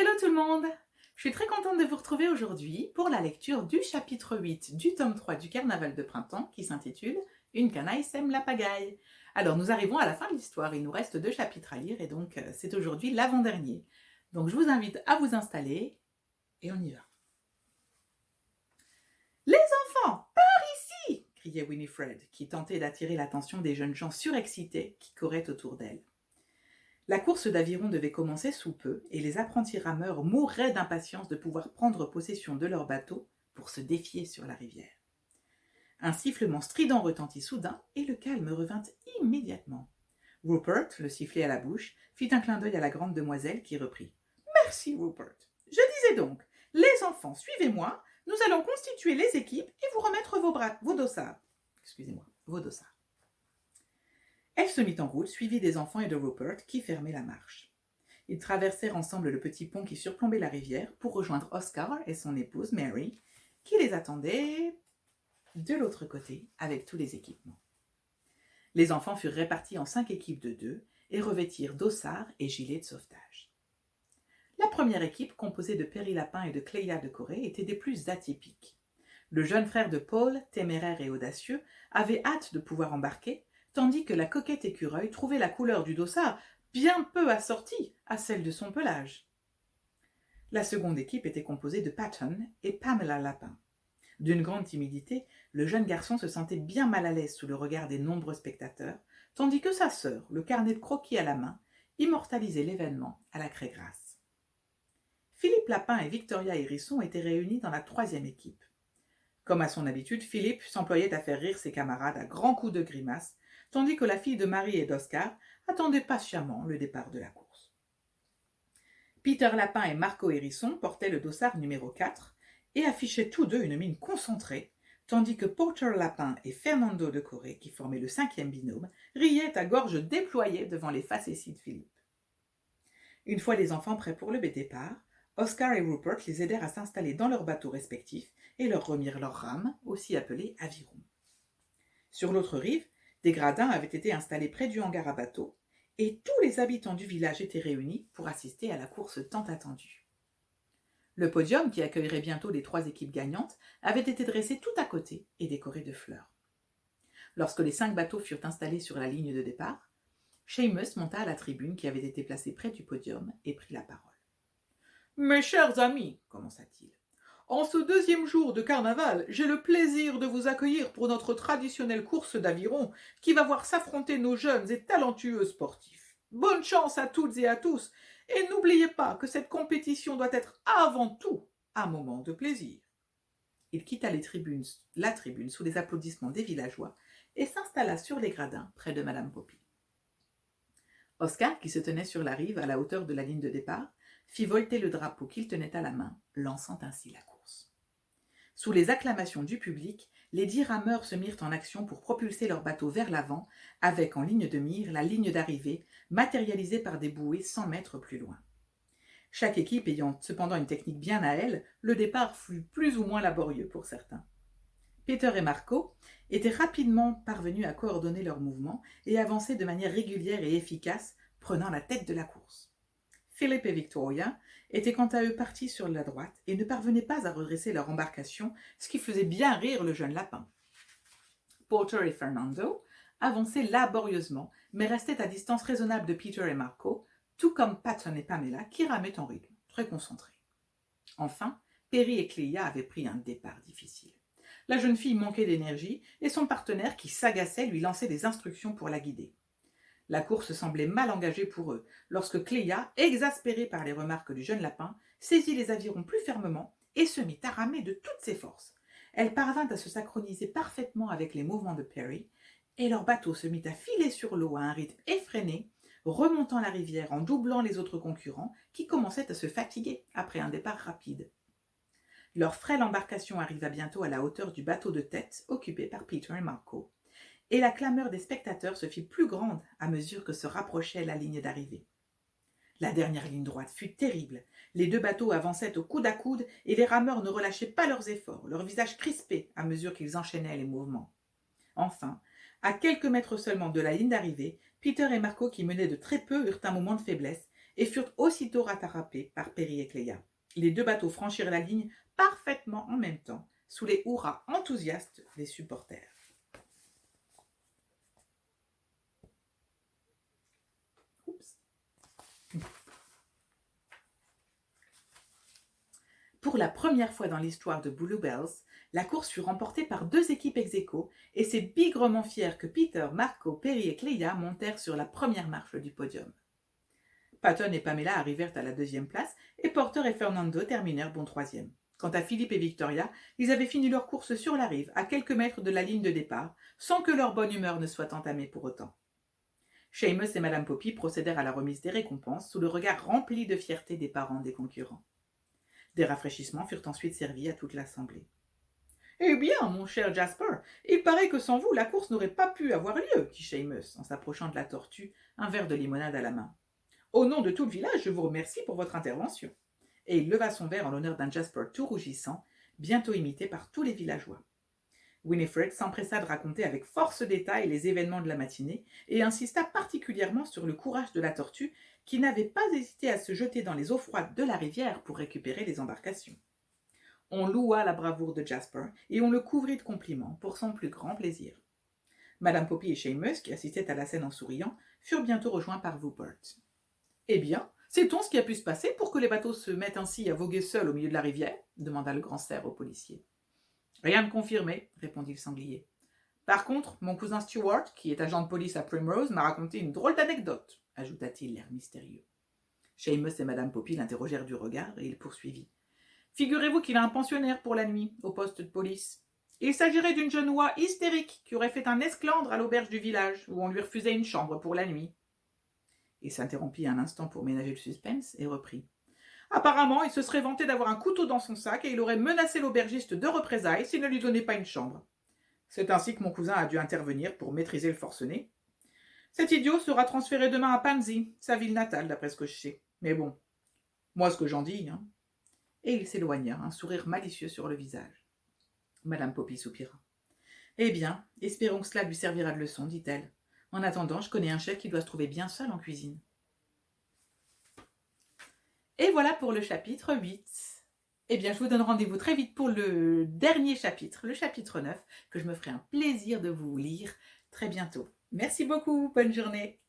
Hello tout le monde! Je suis très contente de vous retrouver aujourd'hui pour la lecture du chapitre 8 du tome 3 du Carnaval de printemps qui s'intitule Une canaille sème la pagaille. Alors nous arrivons à la fin de l'histoire, il nous reste 2 chapitres à lire et donc c'est aujourd'hui l'avant-dernier. Donc je vous invite à vous installer et on y va. Les enfants, par ici! Criait Winifred qui tentait d'attirer l'attention des jeunes gens surexcités qui couraient autour d'elle. La course d'aviron devait commencer sous peu, et les apprentis rameurs mourraient d'impatience de pouvoir prendre possession de leur bateau pour se défier sur la rivière. Un sifflement strident retentit soudain, et le calme revint immédiatement. Rupert, le sifflet à la bouche, fit un clin d'œil à la grande demoiselle qui reprit. « Merci, Rupert. Je disais donc, les enfants, suivez-moi, nous allons constituer les équipes et vous remettre vos dossards. Excusez-moi, vos dossards. » Elle se mit en route, suivie des enfants et de Rupert, qui fermait la marche. Ils traversèrent ensemble le petit pont qui surplombait la rivière pour rejoindre Oscar et son épouse Mary, qui les attendaient de l'autre côté avec tous les équipements. Les enfants furent répartis en 5 équipes de 2 et revêtirent dossards et gilets de sauvetage. La première équipe, composée de Perry Lapin et de Cléa de Corée, était des plus atypiques. Le jeune frère de Paul, téméraire et audacieux, avait hâte de pouvoir embarquer, tandis que la coquette écureuil trouvait la couleur du dossard bien peu assortie à celle de son pelage. La seconde équipe était composée de Patton et Pamela Lapin. D'une grande timidité, le jeune garçon se sentait bien mal à l'aise sous le regard des nombreux spectateurs, tandis que sa sœur, le carnet de croquis à la main, immortalisait l'événement à la craie grasse. Philippe Lapin et Victoria Hérisson étaient réunis dans la troisième équipe. Comme à son habitude, Philippe s'employait à faire rire ses camarades à grands coups de grimaces, tandis que la fille de Marie et d'Oscar attendait patiemment le départ de la course. Peter Lapin et Marco Hérisson portaient le dossard numéro 4 et affichaient tous deux une mine concentrée, tandis que Porter Lapin et Fernando de Corée, qui formaient le 5e binôme, riaient à gorge déployée devant les facéties de Philippe. Une fois les enfants prêts pour le départ, Oscar et Rupert les aidèrent à s'installer dans leurs bateaux respectifs et leur remirent leurs rames, aussi appelées avirons. Sur l'autre rive, des gradins avaient été installés près du hangar à bateaux, et tous les habitants du village étaient réunis pour assister à la course tant attendue. Le podium, qui accueillerait bientôt les 3 équipes gagnantes, avait été dressé tout à côté et décoré de fleurs. Lorsque les 5 bateaux furent installés sur la ligne de départ, Seamus monta à la tribune qui avait été placée près du podium et prit la parole. « Mes chers amis, commença-t-il, en ce 2e jour de carnaval, j'ai le plaisir de vous accueillir pour notre traditionnelle course d'aviron qui va voir s'affronter nos jeunes et talentueux sportifs. Bonne chance à toutes et à tous, et n'oubliez pas que cette compétition doit être avant tout un moment de plaisir. » Il quitta la tribune sous les applaudissements des villageois et s'installa sur les gradins près de Madame Poppy. Oscar, qui se tenait sur la rive à la hauteur de la ligne de départ, fit volter le drapeau qu'il tenait à la main, lançant ainsi la course. Sous les acclamations du public, les 10 rameurs se mirent en action pour propulser leur bateau vers l'avant, avec en ligne de mire la ligne d'arrivée, matérialisée par des bouées 100 mètres plus loin. Chaque équipe ayant cependant une technique bien à elle, le départ fut plus ou moins laborieux pour certains. Peter et Marco étaient rapidement parvenus à coordonner leurs mouvements et avancer de manière régulière et efficace, prenant la tête de la course. Philip et Victoria étaient quant à eux partis sur la droite et ne parvenaient pas à redresser leur embarcation, ce qui faisait bien rire le jeune lapin. Porter et Fernando avançaient laborieusement, mais restaient à distance raisonnable de Peter et Marco, tout comme Patton et Pamela qui ramaient en rythme, très concentrés. Enfin, Perry et Cléa avaient pris un départ difficile. La jeune fille manquait d'énergie et son partenaire, qui s'agaçait, lui lançait des instructions pour la guider. La course semblait mal engagée pour eux, lorsque Cléa, exaspérée par les remarques du jeune lapin, saisit les avirons plus fermement et se mit à ramer de toutes ses forces. Elle parvint à se synchroniser parfaitement avec les mouvements de Perry, et leur bateau se mit à filer sur l'eau à un rythme effréné, remontant la rivière en doublant les autres concurrents qui commençaient à se fatiguer après un départ rapide. Leur frêle embarcation arriva bientôt à la hauteur du bateau de tête occupé par Peter et Marco, et la clameur des spectateurs se fit plus grande à mesure que se rapprochait la ligne d'arrivée. La dernière ligne droite fut terrible. Les 2 bateaux avançaient au coude à coude et les rameurs ne relâchaient pas leurs efforts, leurs visages crispés à mesure qu'ils enchaînaient les mouvements. Enfin, à quelques mètres seulement de la ligne d'arrivée, Peter et Marco, qui menaient de très peu, eurent un moment de faiblesse et furent aussitôt rattrapés par Perry et Cléa. Les deux bateaux franchirent la ligne parfaitement en même temps, sous les hurrahs enthousiastes des supporters. Oups. Pour la première fois dans l'histoire de Bluebells, la course fut remportée par deux équipes ex-aequo et c'est bigrement fier que Peter, Marco, Perry et Cléa montèrent sur la première marche du podium. Patton et Pamela arrivèrent à la deuxième place et Porter et Fernando terminèrent bon troisième. Quant à Philippe et Victoria, ils avaient fini leur course sur la rive, à quelques mètres de la ligne de départ, sans que leur bonne humeur ne soit entamée pour autant. Seamus et Madame Poppy procédèrent à la remise des récompenses sous le regard rempli de fierté des parents des concurrents. Des rafraîchissements furent ensuite servis à toute l'assemblée. « Eh bien, mon cher Jasper, il paraît que sans vous, la course n'aurait pas pu avoir lieu, dit Seamus, en s'approchant de la tortue, un verre de limonade à la main. Au nom de tout le village, je vous remercie pour votre intervention. Et il leva son verre en l'honneur d'un Jasper tout rougissant, bientôt imité par tous les villageois. Winifred s'empressa de raconter avec force détail les événements de la matinée et insista particulièrement sur le courage de la tortue qui n'avait pas hésité à se jeter dans les eaux froides de la rivière pour récupérer les embarcations. On loua la bravoure de Jasper et on le couvrit de compliments pour son plus grand plaisir. Madame Poppy et Seamus, qui assistaient à la scène en souriant, furent bientôt rejoints par Rupert. « Eh bien, sait-on ce qui a pu se passer pour que les bateaux se mettent ainsi à voguer seuls au milieu de la rivière ?» demanda le grand cerf au policier. « Rien de confirmé, » répondit le sanglier. « Par contre, mon cousin Stuart, qui est agent de police à Primrose, m'a raconté une drôle d'anecdote, » ajouta-t-il l'air mystérieux. Seamus et Madame Poppy l'interrogèrent du regard et il poursuivit. « Figurez-vous qu'il a un pensionnaire pour la nuit, au poste de police. Il s'agirait d'une jeune oie hystérique qui aurait fait un esclandre à l'auberge du village, où on lui refusait une chambre pour la nuit. » Il s'interrompit un instant pour ménager le suspense et reprit. « Apparemment, il se serait vanté d'avoir un couteau dans son sac et il aurait menacé l'aubergiste de représailles s'il ne lui donnait pas une chambre. C'est ainsi que mon cousin a dû intervenir pour maîtriser le forcené. Cet idiot sera transféré demain à Pansy, sa ville natale, d'après ce que je sais. Mais bon, moi ce que j'en dis, hein. » Et il s'éloigna, un sourire malicieux sur le visage. Madame Poppy soupira. « Eh bien, espérons que cela lui servira de leçon, dit-elle. En attendant, je connais un chef qui doit se trouver bien seul en cuisine. » Et voilà pour le chapitre 8. Eh bien, je vous donne rendez-vous très vite pour le dernier chapitre, le chapitre 9, que je me ferai un plaisir de vous lire très bientôt. Merci beaucoup, bonne journée.